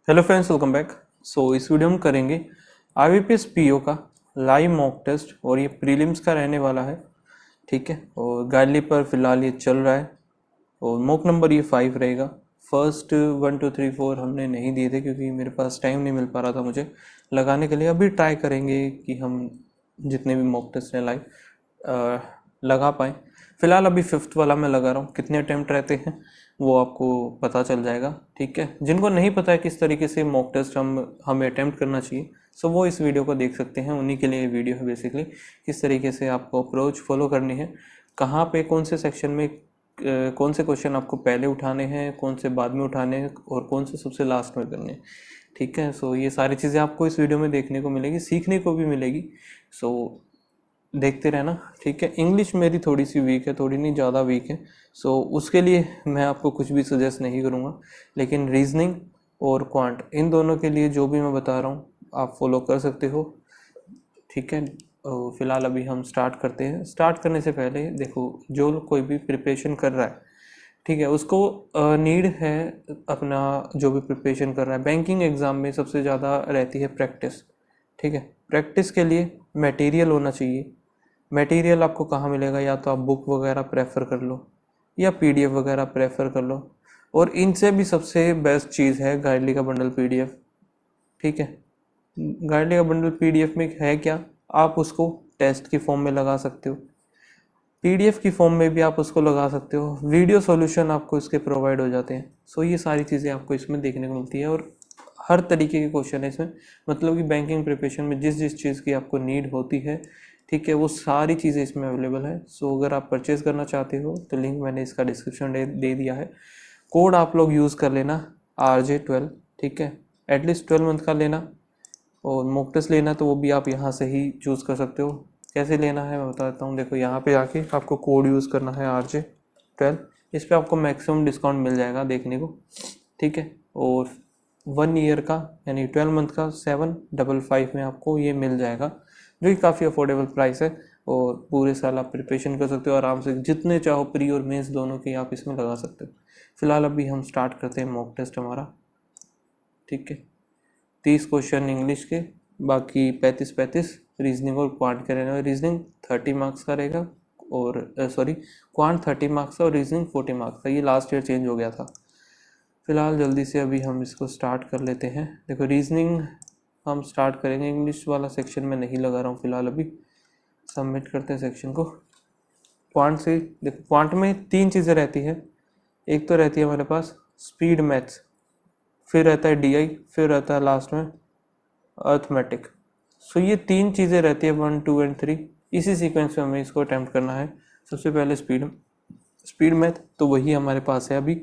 Hello friends, welcome back. इस video में करेंगे IBPS PO का लाइव मॉक टेस्ट और ये प्रीलिम्स का रहने वाला है। ठीक है, और गाइडली पर फिलहाल ये चल रहा है और मॉक नंबर ये 5 रहेगा। फर्स्ट 1 2 3 4 हमने नहीं दिए थे क्योंकि मेरे पास टाइम नहीं मिल पा रहा था मुझे लगाने के लिए। अभी ट्राई करेंगे कि हम जितने भी मॉक टेस्ट हैं लाइव लगा पाएँ। फिलहाल अभी 5th वाला मैं लगा रहा हूँ। कितने अटैम्प्ट रहते हैं वो आपको पता चल जाएगा। ठीक है, जिनको नहीं पता है किस तरीके से मॉक टेस्ट हमें अटैम्प्ट करना चाहिए, सो वो इस वीडियो को देख सकते हैं। उन्हीं के लिए ये वीडियो है बेसिकली, किस तरीके से आपको अप्रोच फॉलो करनी है, कहाँ पे कौन से सेक्शन में कौन से क्वेश्चन आपको पहले उठाने हैं, कौन से बाद में उठाने हैं और कौन से सबसे लास्ट में करने हैं। ठीक है, ये सारी चीज़ें आपको इस वीडियो में देखने को मिलेगी, सीखने को भी मिलेगी। देखते रहना। ठीक है, इंग्लिश मेरी थोड़ी सी वीक है, थोड़ी नहीं ज़्यादा वीक है। उसके लिए मैं आपको कुछ भी सजेस्ट नहीं करूँगा, लेकिन रीजनिंग और क्वांट इन दोनों के लिए जो भी मैं बता रहा हूँ आप फॉलो कर सकते हो। ठीक है, फिलहाल अभी हम स्टार्ट करते हैं। स्टार्ट करने से पहले देखो, जो कोई भी प्रिपरेशन कर रहा है, ठीक है, उसको नीड है अपना, जो भी प्रिपरेशन कर रहा है बैंकिंग एग्ज़ाम में सबसे ज़्यादा रहती है प्रैक्टिस। ठीक है, प्रैक्टिस के लिए मटेरियल होना चाहिए। मटेरियल आपको कहाँ मिलेगा? या तो आप बुक वगैरह प्रेफर कर लो या PDF वगैरह प्रेफर कर लो, और इनसे भी सबसे बेस्ट चीज़ है गाइडली का बंडल PDF। ठीक है, गाइडली का बंडल PDF में है क्या, आप उसको टेस्ट की फॉर्म में लगा सकते हो, PDF की फॉर्म में भी आप उसको लगा सकते हो, वीडियो सॉल्यूशन आपको इसके प्रोवाइड हो जाते हैं। ये सारी चीज़ें आपको इसमें देखने को मिलती है और हर तरीके के क्वेश्चन है इसमें। मतलब कि बैंकिंग प्रिपरेशन में जिस जिस चीज़ की आपको नीड होती है, ठीक है, वो सारी चीज़ें इसमें अवेलेबल है। अगर आप परचेज़ करना चाहते हो तो लिंक मैंने इसका डिस्क्रिप्शन दे दिया है। कोड आप लोग यूज़ कर लेना RJ12। ठीक है, एटलीस्ट 12 मंथ का लेना, और मॉक टेस्ट लेना तो वो भी आप यहाँ से ही चूज़ कर सकते हो। कैसे लेना है मैं बता देता हूँ। देखो, यहाँ पे आके आपको कोड यूज़ करना है RJ12। इस पर आपको मैक्सिमम डिस्काउंट मिल जाएगा देखने को। ठीक है, और 1 ईयर का यानी 12 मंथ का 755 में आपको ये मिल जाएगा, जो कि काफ़ी अफोर्डेबल प्राइस है। और पूरे साल आप प्रिपरेशन कर सकते हो आराम से, जितने चाहो प्री और मेंस दोनों के आप इसमें लगा सकते हो। फिलहाल अभी हम स्टार्ट करते हैं मॉक टेस्ट हमारा। ठीक है, 30 क्वेश्चन इंग्लिश के, बाकी 35 रीजनिंग और क्वांट के रहने वाले। रीजनिंग 30 मार्क्स का रहेगा, और सॉरी, क्वांट 30 मार्क्स का और रीजनिंग 40 मार्क्स का। ये लास्ट ईयर चेंज हो गया था। फिलहाल जल्दी से अभी हम इसको स्टार्ट कर लेते हैं। देखो, रीजनिंग हम स्टार्ट करेंगे। इंग्लिश वाला सेक्शन में नहीं लगा रहा हूँ फिलहाल, अभी सबमिट करते हैं सेक्शन को। क्वांट से देखो, क्वांट में 3 चीज़ें रहती है। एक तो रहती है हमारे पास स्पीड मैथ्स, फिर रहता है DI, फिर रहता है लास्ट में अर्थमेटिक। ये 3 चीज़ें रहती है, 1 2 एंड 3। इसी सीक्वेंस में हमें इसको अटैम्प्ट करना है। सबसे पहले स्पीड मैथ, तो वही हमारे पास है अभी,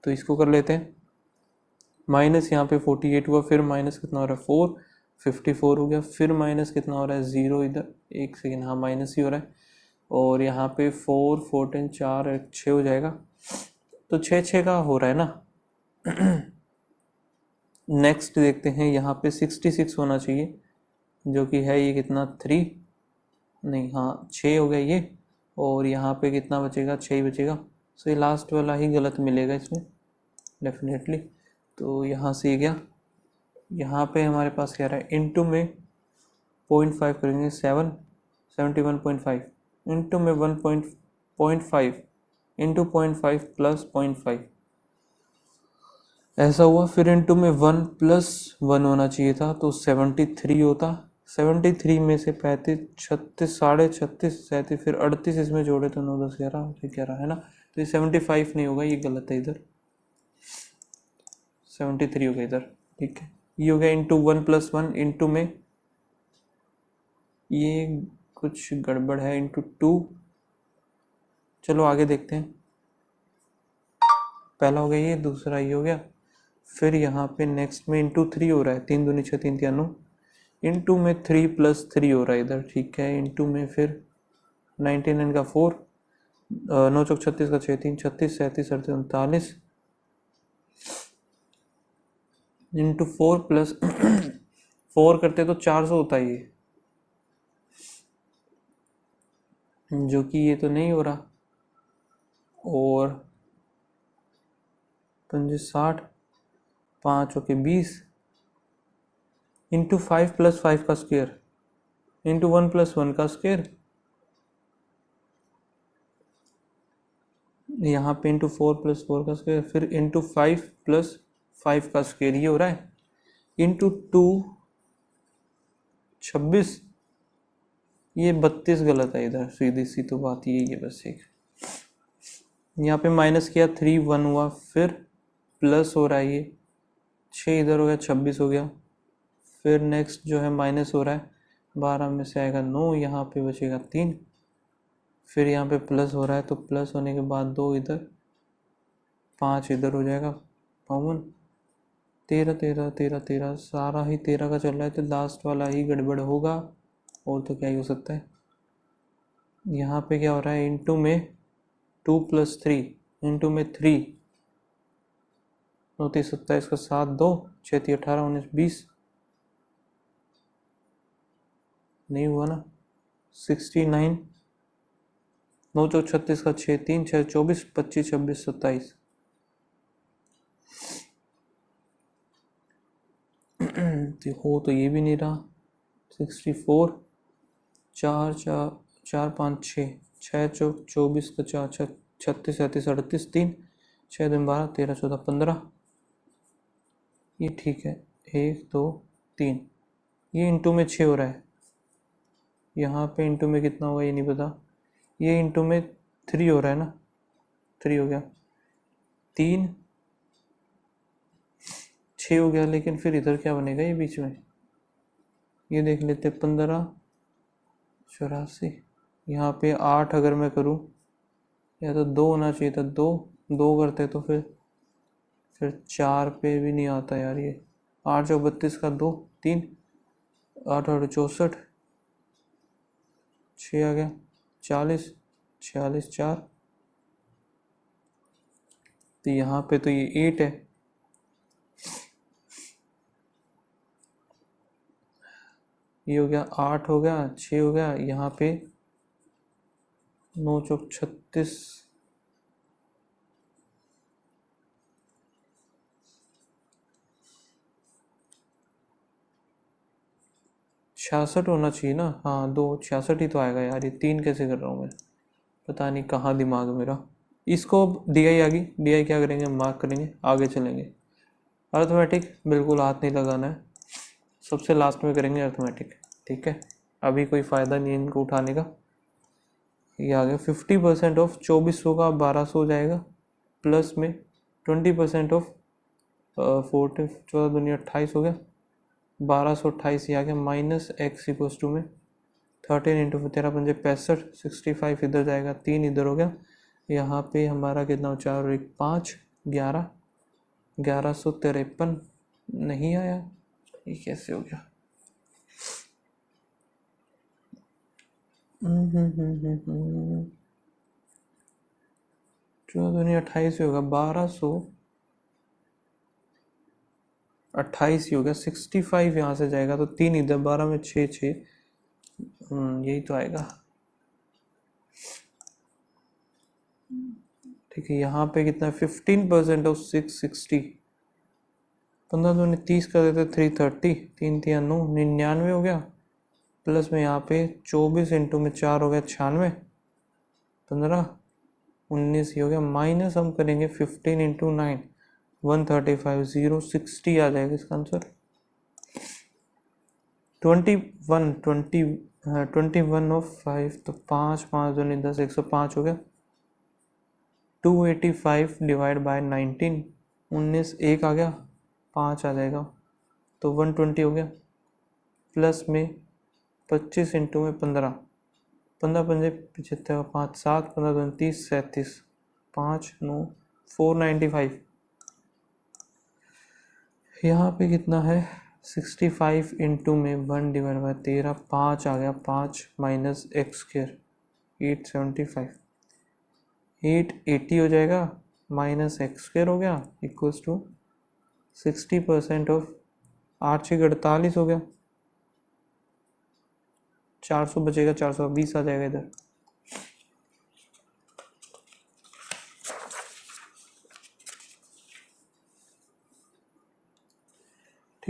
तो इसको कर लेते हैं। माइनस यहाँ पे 48 हुआ, फिर माइनस कितना हो रहा है 4, 54 हो गया, फिर माइनस कितना हो रहा है 0 इधर, एक सेकेंड, हाँ माइनस ही हो रहा है। और यहाँ पे 4 14 4 6 हो जाएगा, तो 6 6 का हो रहा है ना। नेक्स्ट देखते हैं, यहाँ पे 66 होना चाहिए, जो कि है ये कितना 3, नहीं हाँ 6 हो गया ये। और यहाँ पे कितना बचेगा, 6 ही बचेगा। ये लास्ट वाला ही गलत मिलेगा इसमें डेफिनेटली। तो यहाँ से गया, यहाँ पे हमारे पास क्या रहा है, इंटू में 0.5 करेंगे, 71.5 इंटू में 1.5 इंटू 0.5 प्लस 0.5 ऐसा हुआ। फिर इंटू में 1 प्लस 1 होना चाहिए था, तो 73 होता। 73 में से 35 36 36.5 37, फिर 38 इसमें जोड़े तो 9 10 11 फिर 11 है ना। तो ये 75 नहीं होगा, ये गलत है इधर, 73 हो गया इधर। ठीक है, ये हो गया इंटू 1 प्लस 1, इंटू में ये कुछ गड़बड़ है, इंटू 2। चलो आगे देखते हैं। पहला हो गया ये, दूसरा ये हो गया। फिर यहाँ पे नेक्स्ट में इंटू 3 हो रहा है, 3 दूनी 6 3 3 9, इंटू में 3 प्लस 3 हो रहा है इधर। ठीक है, इंटू में फिर 99 का 4, 9 चौक 36 का 6 3 36 37 38 39, इंटू 4 प्लस 4 करते तो 400 होता है ये, जो कि ये तो नहीं हो रहा। और 5 60, 5 ओके 20, इंटू 5 प्लस 5 का स्क्वायर इंटू 1 प्लस 1 का स्क्वायर, यहाँ पे इंटू 4 प्लस 4 का स्क्वायर, फिर इंटू 5 प्लस 5 का स्क्वायर, ये हो रहा है इंटू 2 26, ये 32 गलत है इधर, सीधी सी तो बात यही है बस। एक यहाँ पे माइनस किया 3 1 हुआ, फिर प्लस हो रहा है ये 6 इधर हो गया 26 हो गया, फिर नेक्स्ट जो है माइनस हो रहा है 12 में से आएगा 9, यहाँ पे बचेगा 3, फिर यहाँ पे प्लस हो रहा है तो प्लस होने के बाद 2 इधर 5 इधर हो जाएगा 52, 13 13 13 13, सारा ही 13 का चल रहा है तो लास्ट वाला ही गड़बड़ होगा, और तो क्या ही हो सकता है। यहाँ पे क्या हो रहा है इंटू में 2 प्लस 3 इंटू में 3, 9 3 27 का 7 2 6 3 18 19 20, नहीं हुआ ना, 69, 9 4 36 का 6 3 6 24 25 26 27, तो हो तो ये भी नहीं रहा, 64 4 4 4 5 6 6 24 का 4 6 36 37 38 3 6 2 12 13 14 15, ये ठीक है, 1 2 3, ये इंटू में 6 हो रहा है, यहाँ पे इंटू में कितना होगा ये नहीं पता, ये इंटू में 3 हो रहा है ना, 3 हो गया, 3 6 हो गया, लेकिन फिर इधर क्या बनेगा ये बीच में, ये देख लेते 15 84, यहाँ पे 8 अगर मैं करूँ, या तो 2 होना चाहिए था, 2 2 करते तो फिर 4 पे भी नहीं आता यार ये, 8 चौक 32 का 2 3 8 8 64, 6 आ गया 40 46 4, तो यहाँ पे तो ये 8 है, ये हो गया 8 हो गया 6 हो गया, यहाँ पे 9 चौक 36, 66 होना चाहिए ना, हाँ 2 66 ही तो आएगा यार, ये 3 कैसे कर रहा हूँ मैं, पता नहीं कहाँ दिमाग है मेरा। इसको DI आ गई, DI क्या करेंगे, मार्क करेंगे, आगे चलेंगे। अर्थमेटिक बिल्कुल हाथ नहीं लगाना है, सबसे लास्ट में करेंगे अर्थमेटिक, ठीक है, अभी कोई फ़ायदा नहीं है इनको उठाने का। ये आ गया 50% ऑफ 2400 का 1200 हो जाएगा, प्लस में 20% ऑफ 14 14 दूनी 28 हो गया, 1228 ये आ गया, माइनस एक्स इक्वस टू में 13 इंटू 13 पंजे 65, 65 इधर जाएगा, 3 इधर हो गया, यहाँ पे हमारा कितना 4 और 1 5 11 1153 नहीं आया, ये कैसे हो गया, 14 होगा 1228 ही होगा, 65 यहाँ से जाएगा तो 3 इधर, 12 में 6 6, यही तो आएगा, ठीक है। यहाँ पे कितना 15% ऑफ 660, 15 दूनी 30 कर देते 330, 3 3 9 99 हो गया, प्लस में यहाँ पे 24 इंटू में 4 हो गया 96, 15 19 ही हो गया, माइनस हम करेंगे 15 इंटू 9 135 060 आ जाएगा इसका आंसर, 21 ऑफ 5 तो 5 5 दूनी 10 105 हो गया, 285 डिवाइड बाय 19, 19 एक आ गया 5 आ जाएगा तो 120 हो गया, प्लस में 25 इंटू में 15 15 पंजे 75 5 7 15 2 30 37 5 9 495, यहाँ पे कितना है 65 इंटू में 1 डिवाइड बाय 13 5 आ गया, 5 माइनस एक्स स्क्र 875, 880 हो जाएगा, माइनस एक्स स्क्र हो गया इक्वल्स टू 60% ऑफ 8 6 48 हो गया, 400 बचेगा, 420 आ जाएगा इधर,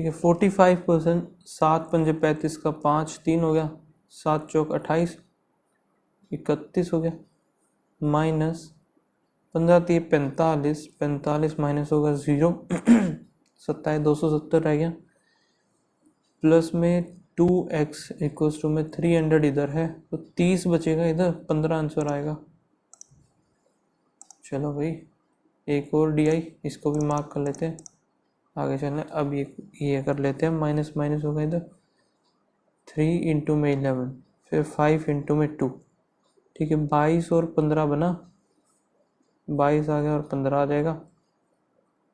ठीक है 45%, 7×5 का 5, 3 हो गया, 7×4 28, 31 हो गया, माइनस 15×3 45, 45 माइनस होगा 0, 27 270 रह गया, प्लस में 2x इक्वल्स टू में 300 इधर है तो 30 बचेगा, इधर 15 आंसर आएगा। चलो भाई एक और डी आई, इसको भी मार्क कर लेते हैं, आगे चलना। अब ये कर लेते हैं, माइनस माइनस होगा इधर, 3 इंटू में 11, फिर 5 इंटू में 2, ठीक है 22 और 15 बना, 22 आ गया और 15 आ जाएगा,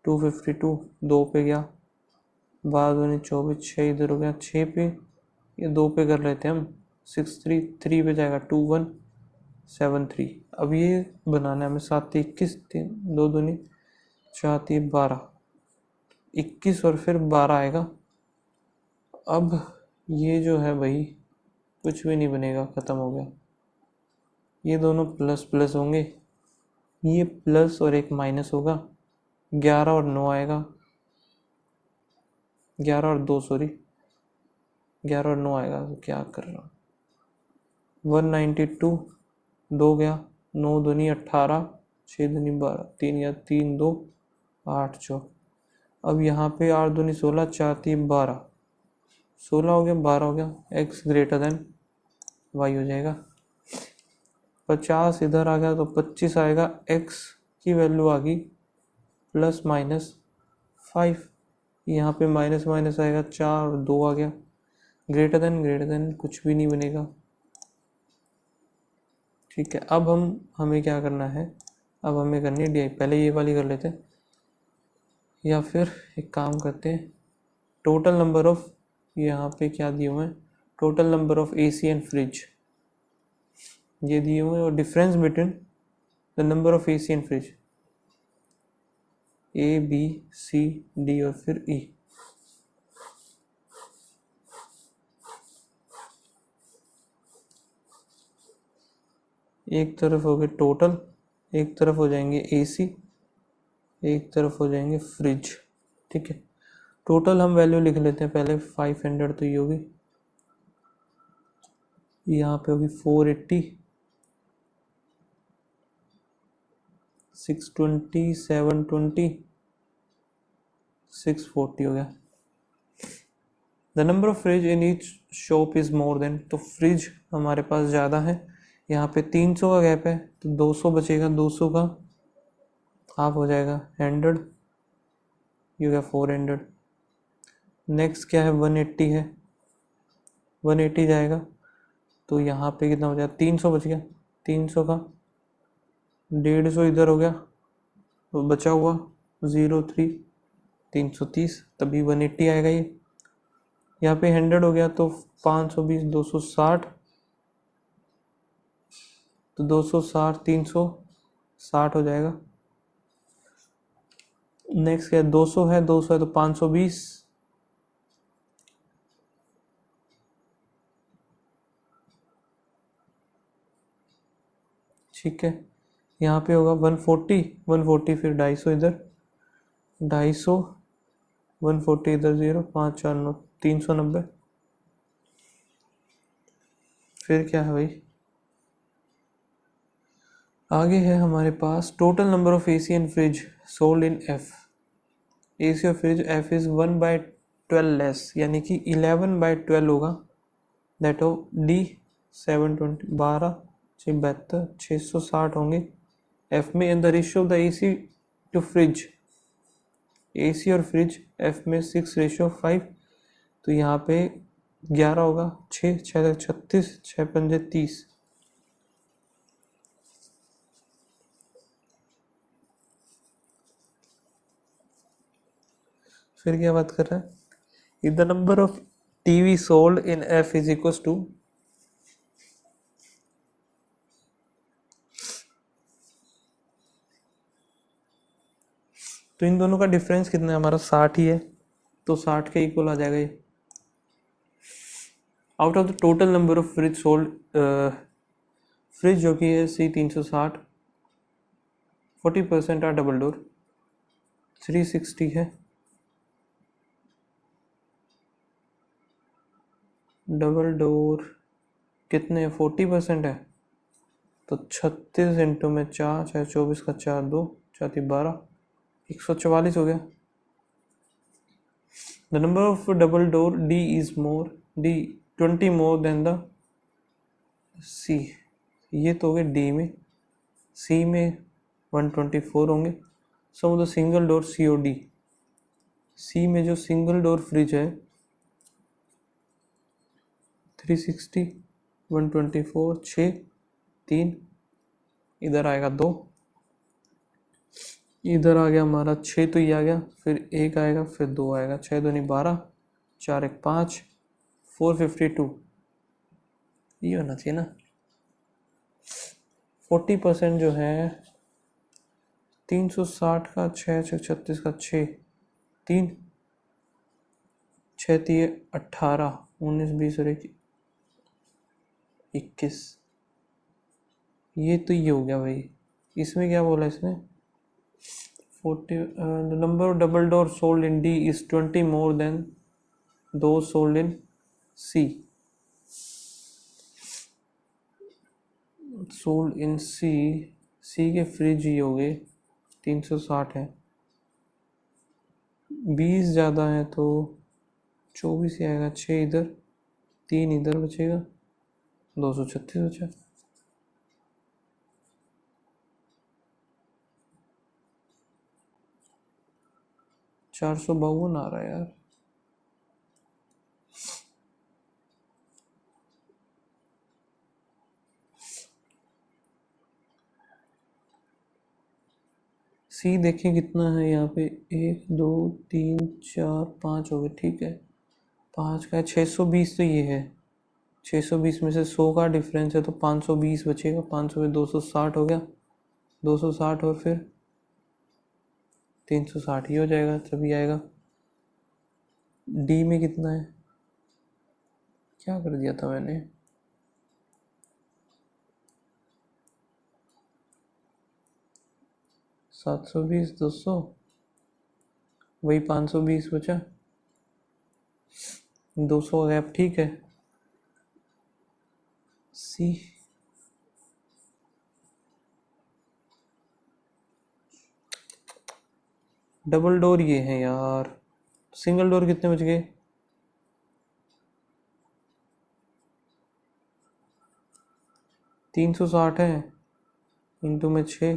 252 2 पे गया, 12 24, 6 इधर हो गया, 6 पे, ये 2 पे कर लेते हैं हम, 6 3 3 पे जाएगा, 2 1 7 3। अब ये बनाना है हमें, 7 21, 2 दूनी 4 3 12, 21 और फिर 12 आएगा। अब ये जो है भाई कुछ भी नहीं बनेगा, ख़त्म हो गया, ये दोनों प्लस प्लस होंगे, ये प्लस और एक माइनस होगा, 11 और 9 आएगा, 11 और 2 सॉरी 11 और 9 आएगा, तो क्या कर रहा हूँ, 192 2 गया, 9 दूनी 18, 6 दूनी 12, 3 या 3 2 8 4। अब यहाँ पे 8 दूनी 16, 4 3 12, 16 हो गया, 12 हो गया, x ग्रेटर देन y हो जाएगा, 50 इधर आ गया तो 25 आएगा, x की वैल्यू आ गई प्लस माइनस 5, यहाँ पे माइनस माइनस आएगा, 4 और 2 आ गया, ग्रेटर देन कुछ भी नहीं बनेगा। ठीक है, अब हमें क्या करना है, अब हमें करनी है डी, पहले ये वाली कर लेते हैं, या फिर एक काम करते हैं, टोटल नंबर ऑफ, यहाँ पे क्या दिए हुए हैं, total number of AC and fridge ये दिए हुए हैं, और difference between the number of AC and fridge, A B C D और फिर ई। एक तरफ हो गए टोटल, एक तरफ हो जाएंगे एसी, एक तरफ हो जाएंगे फ्रिज। ठीक है, टोटल हम वैल्यू लिख लेते हैं पहले, 500 तो ये होगी, यहाँ पे होगी 480, 620, 720, 640 हो गया। The number of fridge in each shop is more than, तो फ्रिज हमारे पास ज़्यादा है, यहाँ पे 300 का गैप है तो 200 बचेगा, 200 का हाफ हो जाएगा 100, ये हो गया 400। नेक्स्ट क्या है, 180 है, 180 जाएगा तो यहाँ पे कितना हो जाएगा, 300 बच गया, 300 का 150 इधर हो गया, तो बचा हुआ 03, 330, तभी 180 आएगा ये। यहाँ पे 100 हो गया तो 520, 260, तो 260 360 हो जाएगा। नेक्स्ट क्या है, 200 है, 200 है तो 520, ठीक है। यहाँ पे होगा 140, 140 फिर 250 इधर, 250, 140 इधर 0, 5 4 9, 390। फिर क्या है भाई, आगे है हमारे पास total number of AC and fridge sold in F, AC और फ्रिज एफ इज़ 1/12 लेस, यानी कि 11/12 होगा, दैट हो डी 720, 12 72, 660 होंगे एफ में, in the ratio of the AC to fridge, AC और फ्रिज एफ में 6:5, तो यहाँ पे 11 होगा, 6 6 36, 6 5 30। फिर क्या बात कर रहा है, if the number of TV sold in F is equal to, तो इन दोनों का डिफरेंस कितना है हमारा, 60 ही है, तो 60 के इक्वल आ जाएगा ये। Out of the total number of fridge sold, fridge जो कि है C360, 40% आर डबल डोर, 360 है, डबल डोर कितने 40% है, तो 36 इंटू में 4, 24 का 4, 2 4 12, 144 हो गया। The number of double door D is more, D 20 more than the C. ये तो हो गए डी में, सी में 124 होंगे। So the single door C O D, C में जो सिंगल डोर फ्रिज है 360, 124, 6, 3, इधर आएगा 2, इधर आ गया हमारा 6, तो ये आ गया, फिर 1 आएगा, फिर 2 आएगा, 6 2 12, 4 1 5, 452, ये होना चाहिए ना। 40% जो है 360 का 6, 36 का 6, 3, 6 3 18, 19 20 और 21, ये तो ये हो गया भाई। इसमें क्या बोला इसने, 40, the number of double door sold in D is 20 more than those sold in C. sold in C, C के फ्रिज ही हो गए 360 है, 20 ज़्यादा है तो 24 ही आएगा, 6 इधर 3 इधर बचेगा, 236 बचा। चार सौ बावन आ रहा है यार। सी देखें कितना है यहाँ पे, 1 2 3 4 5 हो गए, ठीक है, 5 का है 620, तो ये है 620 में से 100 का डिफरेंस है तो 520 बचेगा, 500 में 260 हो गया, 260 और फिर 360 ही हो जाएगा, तभी आएगा। डी में कितना है, क्या कर दिया था मैंने, 720 200, वही 520 बचा, 200 गैप, ठीक है। सी डबल डोर ये है यार, सिंगल डोर कितने बच गए, 360 है, इंटू में 6,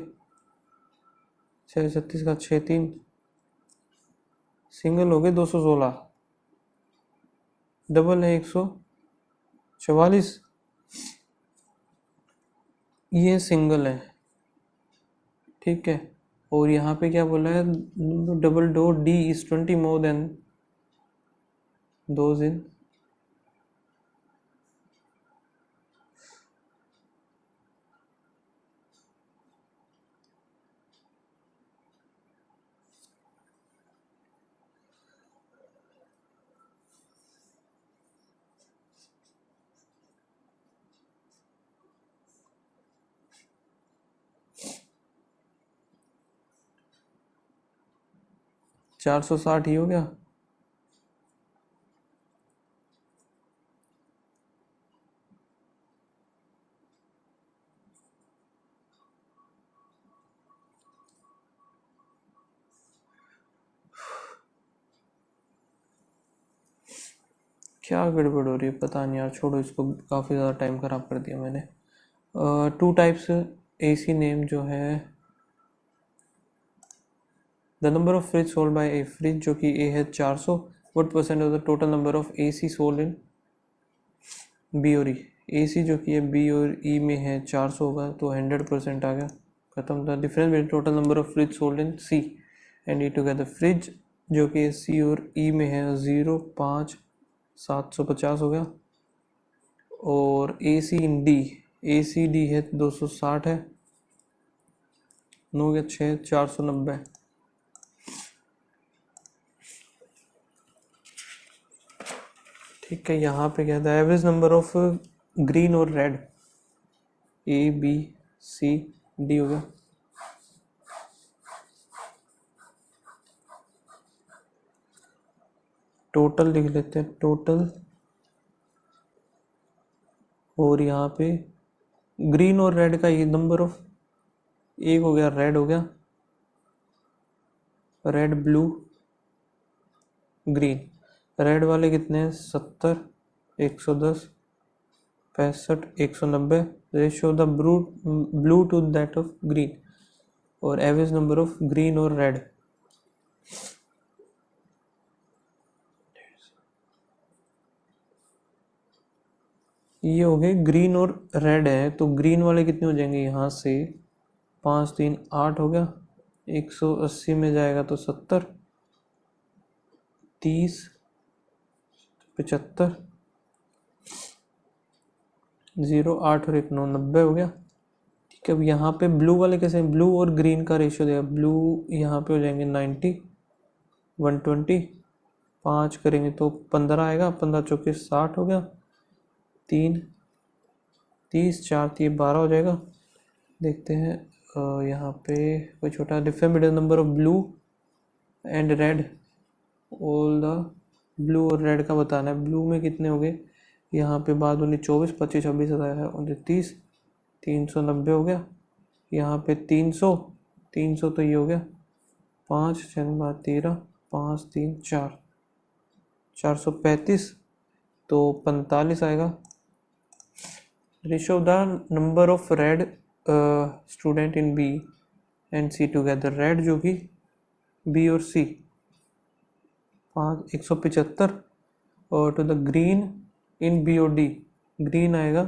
6 36 का 6 3, सिंगल हो गए 216, डबल है 144, ये सिंगल है, ठीक है। और यहाँ पे क्या बोला है, double door D is 20 more then those in, चार सौ साठ ही हो गया। क्या गड़बड़ हो रही है पता नहीं यार, छोड़ो इसको, काफ़ी ज़्यादा टाइम ख़राब कर दिया मैंने। 2 टाइप्स AC नेम जो है, the number of fridge sold by A fridge जो कि ए है 400, what percent of the total number of AC sold in B और ई। AC जो कि बी और ई में है 400 होगा तो 100% आ गया, खत्म। The difference between total number of fridge sold in C and E together, fridge जो कि सी और ई में है 0 5 750 हो गया, और AC इन डी, AC डी है 260 है, 9 के 6 490। ठीक है, यहाँ पे क्या था, एवरेज नंबर ऑफ ग्रीन और रेड, ABCD हो गया। टोटल लिख लेते हैं, टोटल और यहाँ पे ग्रीन और रेड का ये नंबर ऑफ, एक हो गया रेड, हो गया रेड, ब्लू, ग्रीन। रेड वाले कितने हैं? 70, 110, 65, 190। Ratio the blue to that of green, और एवरेज नंबर ऑफ ग्रीन और रेड। ये हो गए ग्रीन और रेड है, तो ग्रीन वाले कितने हो जाएंगे? यहाँ से 5 3 8 हो गया, 180 में जाएगा तो 70, 30, 75, 0 8 और 1 9, 90 हो गया। ठीक है, अब यहाँ पे ब्लू वाले कैसे हैं? ब्लू और ग्रीन का रेशियो देगा। ब्लू यहाँ पे हो जाएंगे 90, 120, 5 करेंगे तो 15 आएगा, 15 चौके 60 हो गया, 3 30, 4 3 12 हो जाएगा। देखते हैं यहाँ पे कोई छोटा different between number of blue and red. All the blue और रेड का बताना है। ब्लू में कितने हो गए? यहाँ पे बाद 19 24 25 26 29 390 हो गया। यहाँ पे 300 300 तो ये हो गया 5 6 बार 13 5 3 4 435, तो 45 आएगा। Ratio of the number of red student in B and C together. Red जो कि बी और सी 175, और to the green in B और डी, ग्रीन आएगा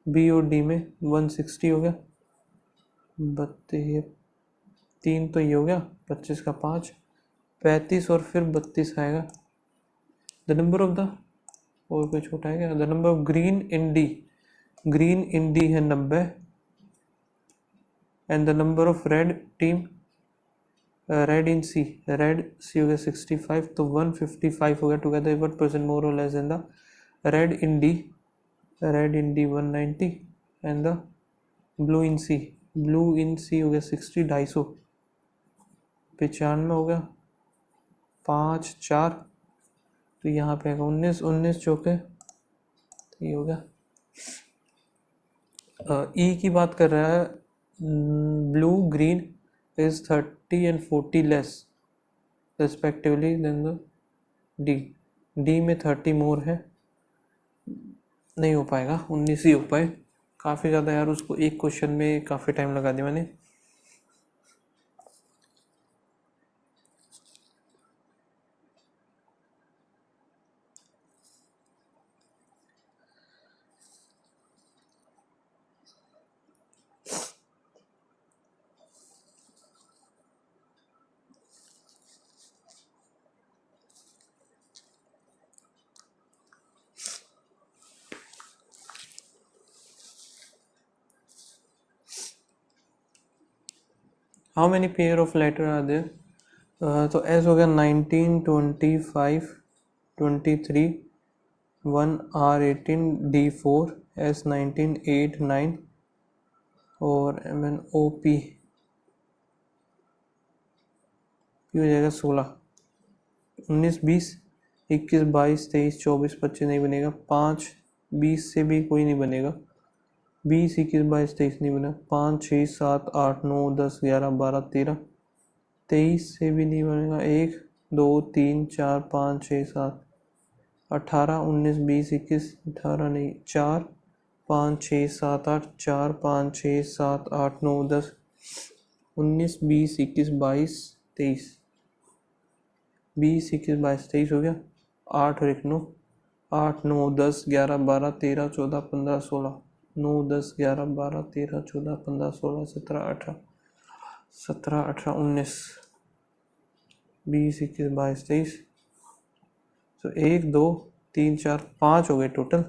बी और डी में 160 हो गया। 32 3 तो ये हो गया, 25 का 5 35, और फिर 32 आएगा। द नंबर ऑफ द, और कोई छोटा है क्या? The number of green in D, green in D है 90, and the number of red team, red in C, red C हो गया 65, तो 155 हो गया टुगेदर। 1% मोर और less than the red in D, red in D 190, and the blue in C, blue in C हो गया 60, 250, 95 हो गया 5 4, तो यहाँ पे आएगा 19 19 चौके, तो ये हो गया। ई की बात कर रहा है, blue green is 30 and 40 less respectively than the D। D में 30 मोर है, नहीं हो पाएगा, 19 ही हो पाए। काफ़ी ज़्यादा यार, उसको एक क्वेश्चन में काफ़ी टाइम लगा दिया मैंने। How many pair of letter are there? तो एस हो गया 19 25 23 1 R 18 D 4 S 19 8 9, और M N O P हो जाएगा 16 19 20 21 22 23 24 25 नहीं बनेगा। 5 20 से भी कोई नहीं बनेगा। 20 21 22 23 नहीं बना। 5 6 7 8 9 10 11 12 13 23 से भी नहीं बनेगा। 1 2 3 4 5 6 7 18 19 20 21 18 नहीं 4 5 6 7 8 4 5 6 7 8 9 10 19 20 21 22 23 20 21 22 23 हो गया। 8 और 1 9 8 9 10 11 12 13 14 15 16 9 10 11 12 13 14 15 16 17 18 17 18 19 20 21 22 23, तो 1 2 3 4 5 हो गए टोटल।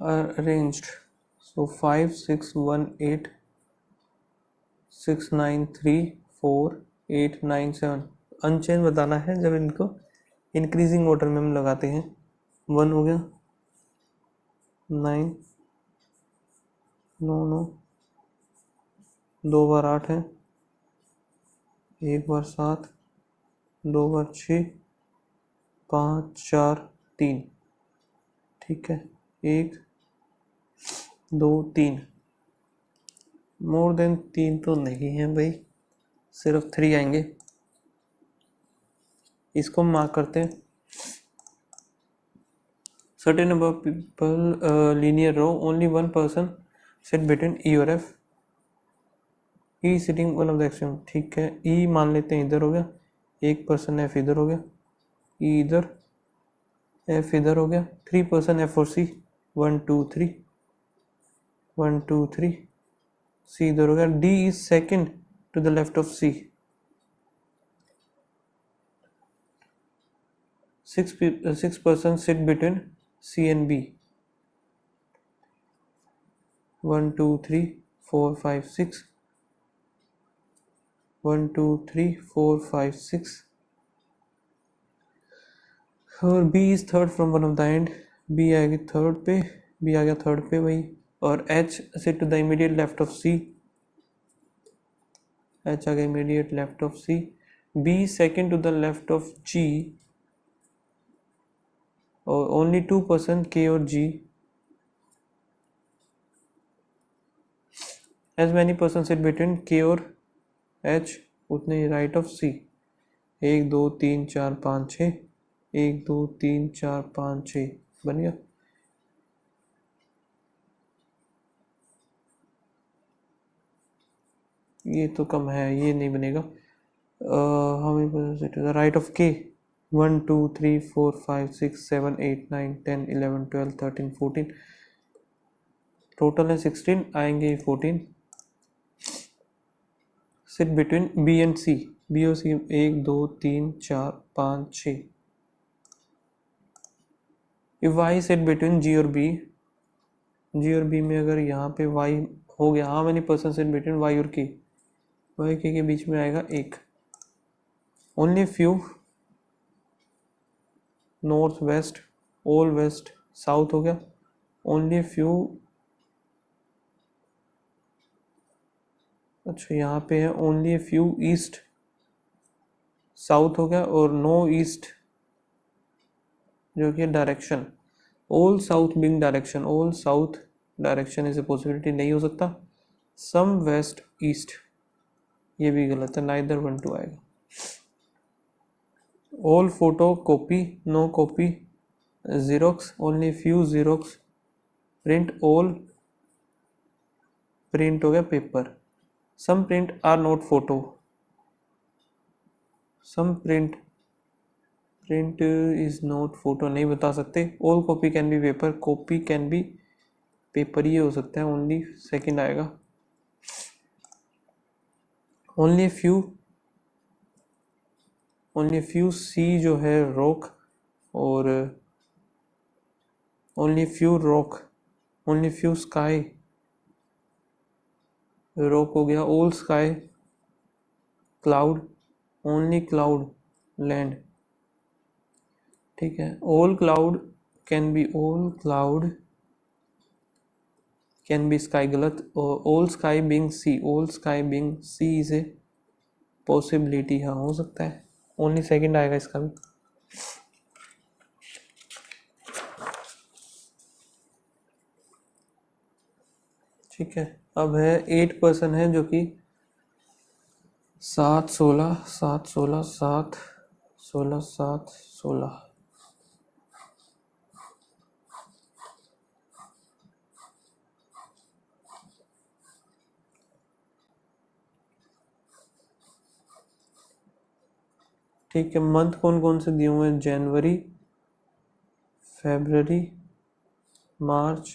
Arranged, so 5 6 1 8 6 9 3 4 8 9 7, अनचेन बताना है जब इनको इंक्रीजिंग ऑर्डर में हम लगाते हैं। 1 हो गया 9 9 9 2 बार 8 है, 1 बार 7, 2 बार 6, 5 4 3, ठीक है, 1 2 3, मोर देन 3 तो नहीं है भाई, सिर्फ 3 आएंगे, इसको मार्क करते हैं। Certain number of people linear row, only one person sit between E और F, E sitting one of the extreme, ठीक है, E मान लेते हैं इधर हो गया, एक पर्सन F इधर हो गया, E इधर, F इधर हो गया, 3 पर्सन F और C, 1 2 3, 1 2 3, C इधर हो गया, D is second to the left of C, 6 person sit between C and B, 1 2 3 4 5 6, 1 2 3 4 5 6, और B is third from one of the end, B आएगी थर्ड पे, B आ गया थर्ड पे भाई, और H sit to the immediate left of C, H आ गया immediate left of C, B second to the left of G, और only 2 person K और G, as many person sit between K और H, उतने ही right of C, 1 2 3 4 5 6, 1 2 3 4 5 6 बन गया। ये तो कम है, ये नहीं बनेगा। हमें राइट ऑफ के 1 2 3 4 5 6 7 8 9 10 11 12 13 14, टोटल है 16, आएंगे 14। Sit between B and C, B और C 1 2 3 4 5 6। If Y sit between G और बी, जी और बी में अगर यहाँ पे वाई हो गया, how many person sit between Y और के, वाई के बीच में आएगा 1। Only few north west, all west south हो गया, ओनली फ्यू, अच्छा यहाँ पे है ओनली फ्यू ईस्ट साउथ हो गया, और नो ईस्ट जो कि direction, all south being direction, all south direction is a possibility नहीं हो सकता, सम वेस्ट ईस्ट ये भी गलत है, नाइदर 1 2 आएगा। All photo copy, no copy, xerox, only few xerox, print, all print हो गया paper, some print are not photo, some print is not photo नहीं बता सकते, all copy can be paper, copy can be paper ये हो सकता है, only second आएगा। ओनली फ्यू सी जो है रॉक, और only few rock, only few sky, rock हो गया, all sky cloud, only cloud land, ठीक है, all cloud can be sky गलत, और all sky being sea, all sky being sea is a possibility, हाँ हो सकता है, ओनली सेकंड आएगा इसका भी। ठीक है, अब है 8 पर्सन है जो कि 7 16 7 16 7 16 7 16, ठीक है। मंथ कौन कौन से दिए हुए हैं, जनवरी, फरवरी, मार्च,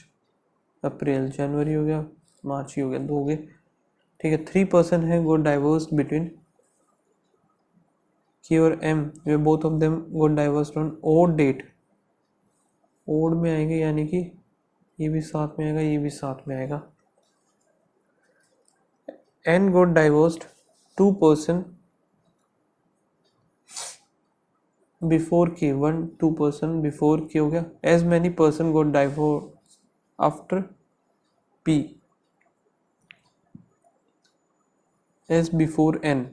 अप्रैल, जनवरी हो गया, मार्च ही हो गया, 2 हो गए, ठीक है। 3 पर्सन है गो डाइवर्स बिटवीन के और M, both of them go divorce on odd date, odd में आएंगे, यानी कि ये भी साथ में आएगा, ये भी साथ में आएगा। N go divorced 2 person before K, 1 2 person before K हो गया, as many person go divorce after P, S before N,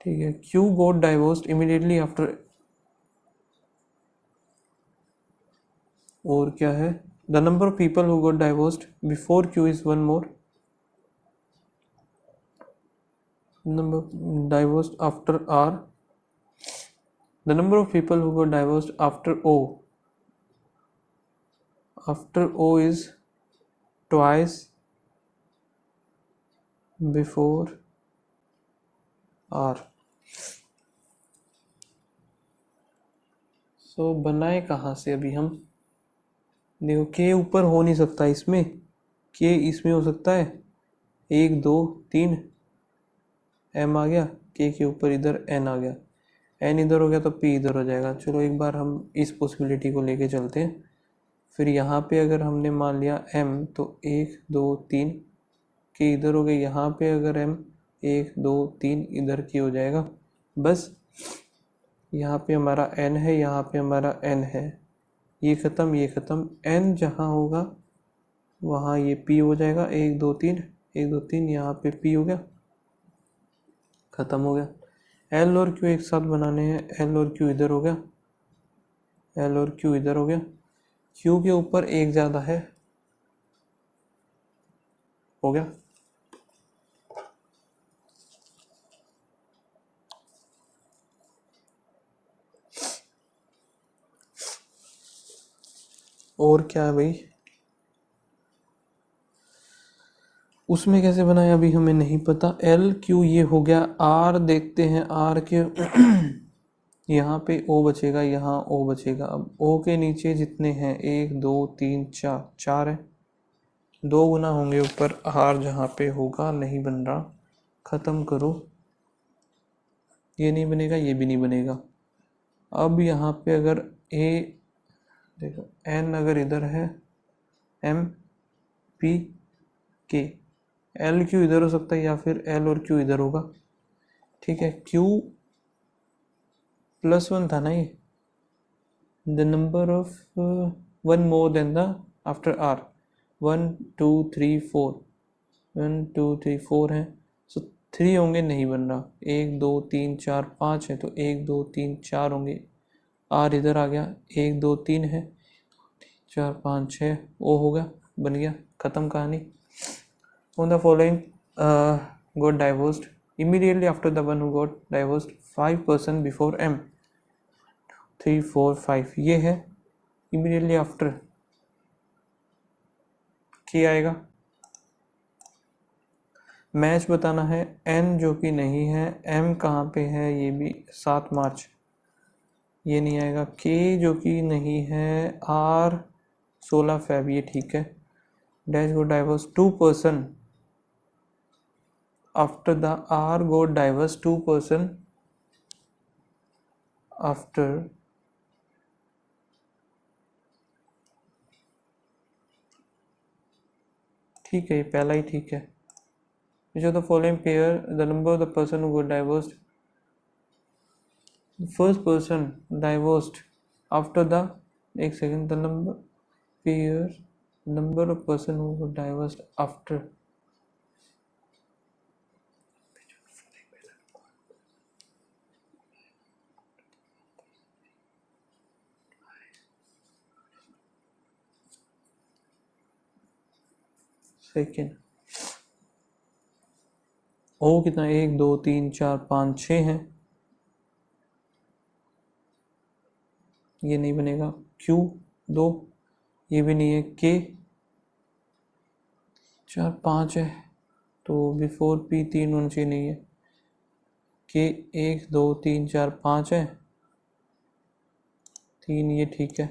ठीक है। Q got divorced immediately after, और क्या है, the number of people who got divorced before Q is one more, number divorced after R, the number of people who got divorced after O is twice before R। सो बनाए कहाँ से अभी हम, देखो के ऊपर हो नहीं सकता इसमें, के इसमें हो सकता है, 1 2 3 एम आ गया, के ऊपर इधर एन आ गया, एन इधर हो गया तो पी इधर हो जाएगा। चलो एक बार हम इस पॉसिबिलिटी को लेके चलते हैं। फिर यहाँ पे अगर हमने मान लिया एम तो 1 2 3 के इधर हो गए, यहाँ पे अगर एम 1 2 3 इधर की हो जाएगा, बस यहाँ पे हमारा एन है, यहाँ पे हमारा एन है, ये ख़त्म ये ख़त्म, एन जहाँ होगा वहाँ ये पी हो जाएगा, 1 2 3 1 2 3 यहाँ पे पी हो गया, ख़त्म हो गया। एल और क्यू एक साथ बनाने हैं, एल और क्यू इधर हो गया, एल और क्यू इधर हो गया, क्यू के ऊपर एक ज़्यादा है, हो गया। और क्या है भाई, उसमें कैसे बनाया अभी हमें नहीं पता। एल क्यू ये हो गया, आर देखते हैं, आर के यहाँ पे ओ बचेगा, यहाँ ओ बचेगा। अब ओ के नीचे जितने हैं 1 2 3 4, 4 है, 2 गुना होंगे ऊपर, आर जहाँ पे होगा नहीं बन रहा, ख़त्म करो, ये नहीं बनेगा ये भी नहीं बनेगा। अब यहाँ पे अगर ए देखो, एन अगर इधर है, एम पी के, एल क्यू इधर हो सकता है या फिर एल और क्यू इधर होगा, ठीक है। क्यू +1 था ना ये, the number of 1 more than the after R, 1 2 3 4, 1 2 3 4 है, सो 3 होंगे नहीं बन रहा, 1 2 3 4 5 है तो 1 2 3 4 होंगे, आर इधर आ गया, 1 2 3 है, 4 5 6, ओ हो गया, बन गया, ख़त्म कहानी। On the following got divorced immediately after the one who got divorced 5% before M, 3 4 5 ये है immediately after, क्या आएगा, मैच बताना है, N जो कि नहीं है, M कहाँ पे है, ये भी 7 मार्च, ये नहीं आएगा, K जो कि नहीं है, R 16 फेब, ये ठीक है। Dash got divorced 2% after the R got divorced 2% after ठीक है, ये पहला ही ठीक है। Which of the following pair the number of the person who got divorced, the first person divorced after the, एक second, the number pair number of person who got divorced after, second, ओ कितना, 1 2 3 4 5 6 है, ये नहीं बनेगा। Q 2, ये भी नहीं है। के 4 5 है तो बिफोर पी 3 होना चाहिए, नहीं है। के 1 2 3 4 5 है, 3 ये ठीक है।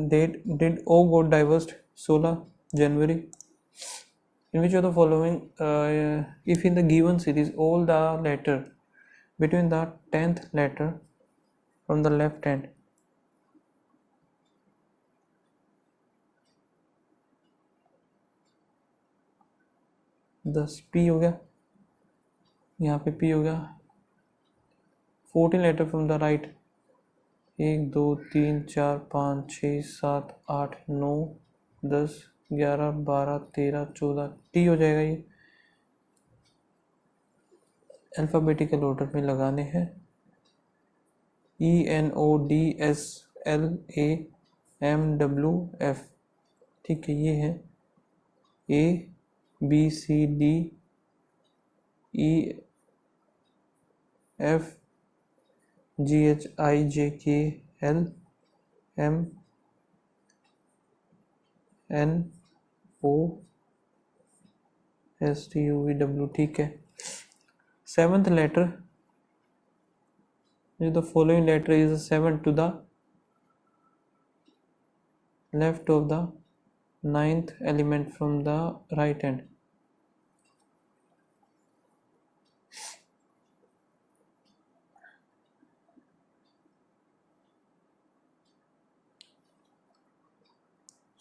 Date did O got divorced 16 January. In which of the following, if in the given series all the letter between the 10th letter from the left hand दस, पी हो गया, यहाँ पे पी हो गया, 14 letter from the right, 1 2 3 4 5 6 7 8 9 10 11 12 13 14, T हो जाएगा ये। अल्फ़ाबेटिकल ऑर्डर में लगाने हैं। ENODSLAMWF, ठीक है, ये है ABCDEFGHIJKLMNOSTUVW, ठीक है। Seventh letter, the following letter is the seventh to the left of the ninth element from the right hand.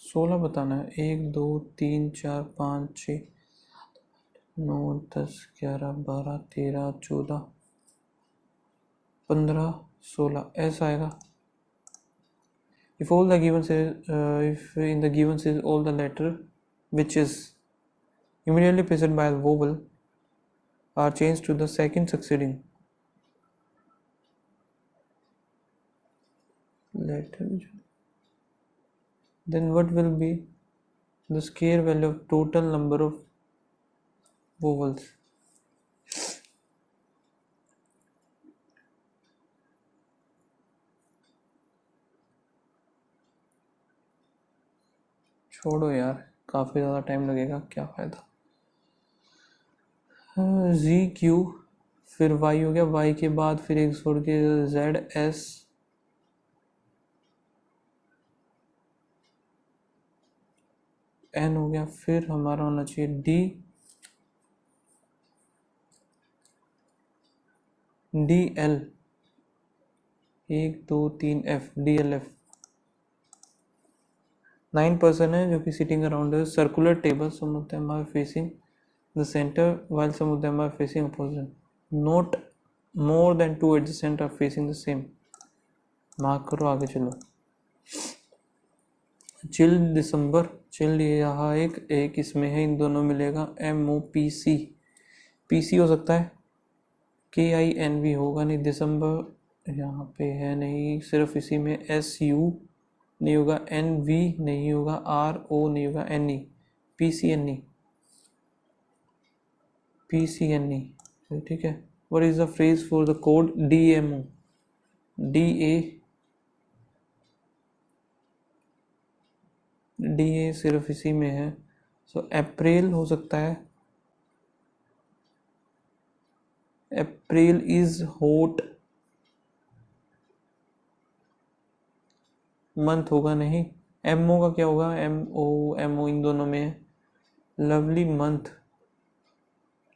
सोलह बताना है। 1 2 3 4 5 6 9 10 11 12 13 14 15 16 ऐसा आएगा। If all the given says, if in the given says all the letter which is immediately preceded by a vowel are changed to the second succeeding letter, then what will be the square value of total number of vowels? छोड़ो यार, काफ़ी ज़्यादा time लगेगा, क्या फ़ायदा। ZQ, फिर Y हो गया, Y के बाद फिर एक छोड़ के ZS, N हो गया, फिर हमारा होना चाहिए DL, 1 2 3 F, DLF। 9 person है जो कि sitting around a circular table. Some of them are facing the center while some of them are facing opposite. Not more than 2 adjacent are facing the same. Mark करो, आगे चलो। Chilled दिसंबर, chilled यहाँ एक इसमें है, इन दोनों मिलेगा MOPC, PC हो सकता है, KINV होगा नहीं, दिसंबर यहाँ पे है नहीं, सिर्फ इसी में SU नहीं होगा, NV नहीं होगा, RO नहीं होगा, NE, PCNE, PCNE, ठीक है। What is the phrase for the code DMO? DA सिर्फ इसी में है, सो अप्रैल हो सकता है, अप्रैल इज हॉट मंथ होगा नहीं, MO का क्या होगा, MO इन दोनों में है, lovely month,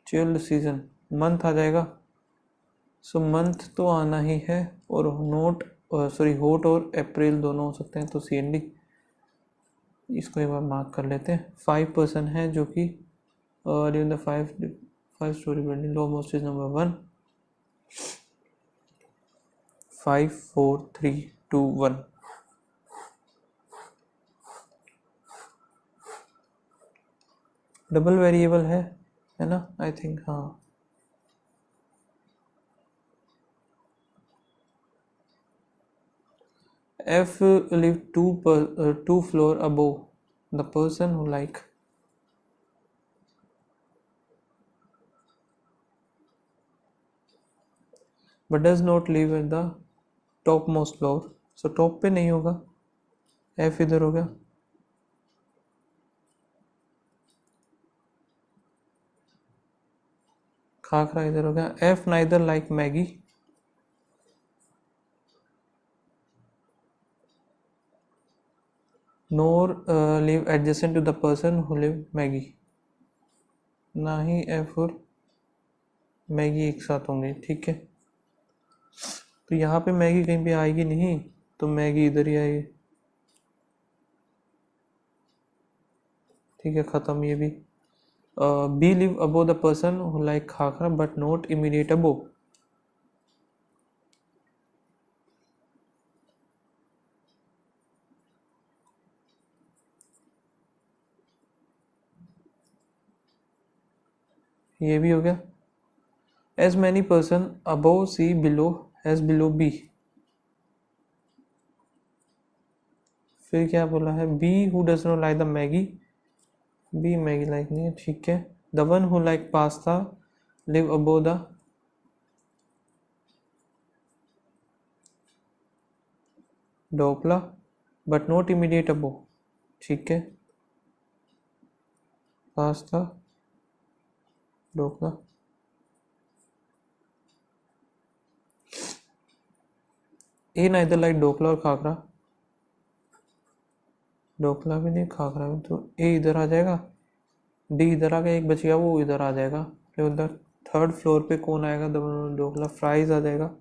chilled season, month आ जाएगा, सो मंथ तो आना ही है, और हॉट और अप्रैल दोनों हो सकते हैं, तो CND, इसको एक बार मार्क कर लेते हैं। 5 person है जो कि during the 5 story building, lowmost is number 1, 5 4 3 2 1। Double variable है ना, आई थिंक, हाँ। F live 2 floor above the person who like, but does not live at the topmost floor, so top पे नहीं होगा, F इधर हो गया, खाखरा इधर हो गया, F neither like Maggie nor live adjacent to the person who live Maggie, ना ही F और मैगी एक साथ होंगे, ठीक है। तो यहाँ पे मैगी कहीं पे आएगी नहीं, तो मैगी इधर ही आएगी, ठीक है, ख़त्म ये भी। B live above the person who like khakhra but not immediate above, ये भी हो गया। As many person above C below as below B. फिर क्या बोला है, B who does not like the Maggi, B Maggi like नहीं है, ठीक है। The one who like pasta live above the dhokla but not immediate above, ठीक है। Pasta dhokla, A neither like dhokla और खाखरा, ढोकला भी नहीं खाखरा भी, तो ए इधर आ जाएगा, डी इधर आ गया, एक बच गया वो इधर आ जाएगा। फिर उधर थर्ड फ्लोर पे कौन आएगा, ढोकला फ्राइज आ जाएगा।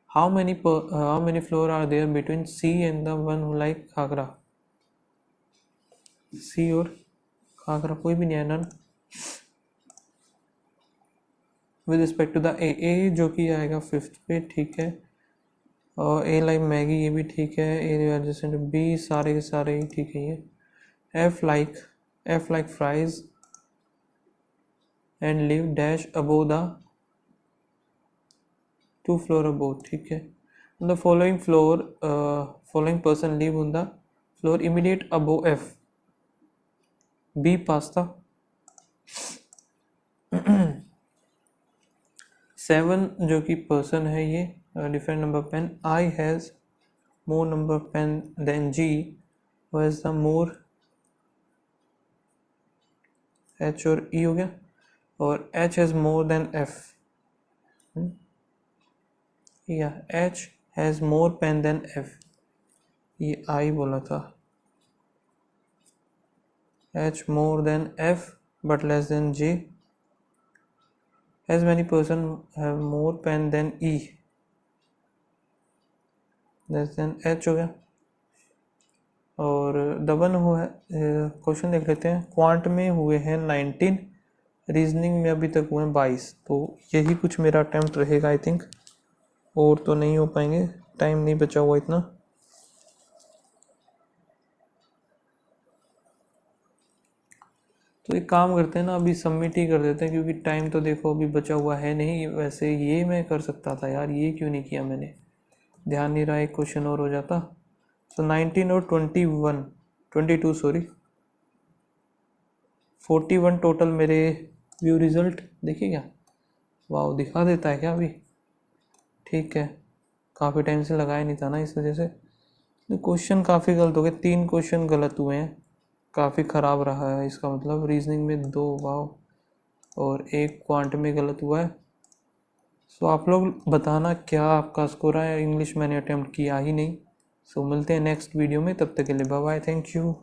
How many floor are there between C and the one who like khakhra, C और खाखरा कोई भी नहीं है, none. With respect to the A जो कि आएगा फिफ्थ पे, ठीक है। और ए लाइक मैगी ये भी ठीक है, ए एडजेसेंट बी सारे के सारे ही ठीक है ये। F like fries and live dash above the 2 floor above, ठीक है। The following person live on the floor immediate above F, B pasta. 7 जो कि पर्सन है ये, different number pen, I has more number pen than G, वो has the more, H और ई हो गया, और H has more than F, या H has more pen than F, ये आई बोला था। H more than F but less than J, as many person have more pen than E, less than H हो गया। और दबन हुआ है, question देख लेते हैं। क्वांट में हुए हैं 19, रीजनिंग में अभी तक हुए हैं 22, तो यही कुछ मेरा अटेम्प्ट रहेगा आई थिंक, और तो नहीं हो पाएंगे, टाइम नहीं बचा हुआ इतना। तो एक काम करते हैं ना, अभी सबमिट ही कर देते हैं, क्योंकि टाइम तो देखो अभी बचा हुआ है नहीं। वैसे ये मैं कर सकता था यार, ये क्यों नहीं किया मैंने, ध्यान नहीं रहा, एक क्वेश्चन और हो जाता। तो 19 और 22 सॉरी, 41 टोटल मेरे व्यू रिजल्ट देखिए क्या, वाह दिखा देता है क्या अभी, ठीक है। काफ़ी टाइम से लगाया नहीं था ना, इस वजह से क्वेश्चन काफ़ी गलत हो गए, 3 क्वेश्चन गलत हुए हैं, काफ़ी ख़राब रहा है इसका मतलब। रीजनिंग में 2 वाव और 1 क्वांट में गलत हुआ है। सो आप लोग बताना क्या आपका स्कोर है। इंग्लिश मैंने अटेम्प्ट किया ही नहीं। सो मिलते हैं नेक्स्ट वीडियो में, तब तक के लिए बाय बाय, थैंक यू।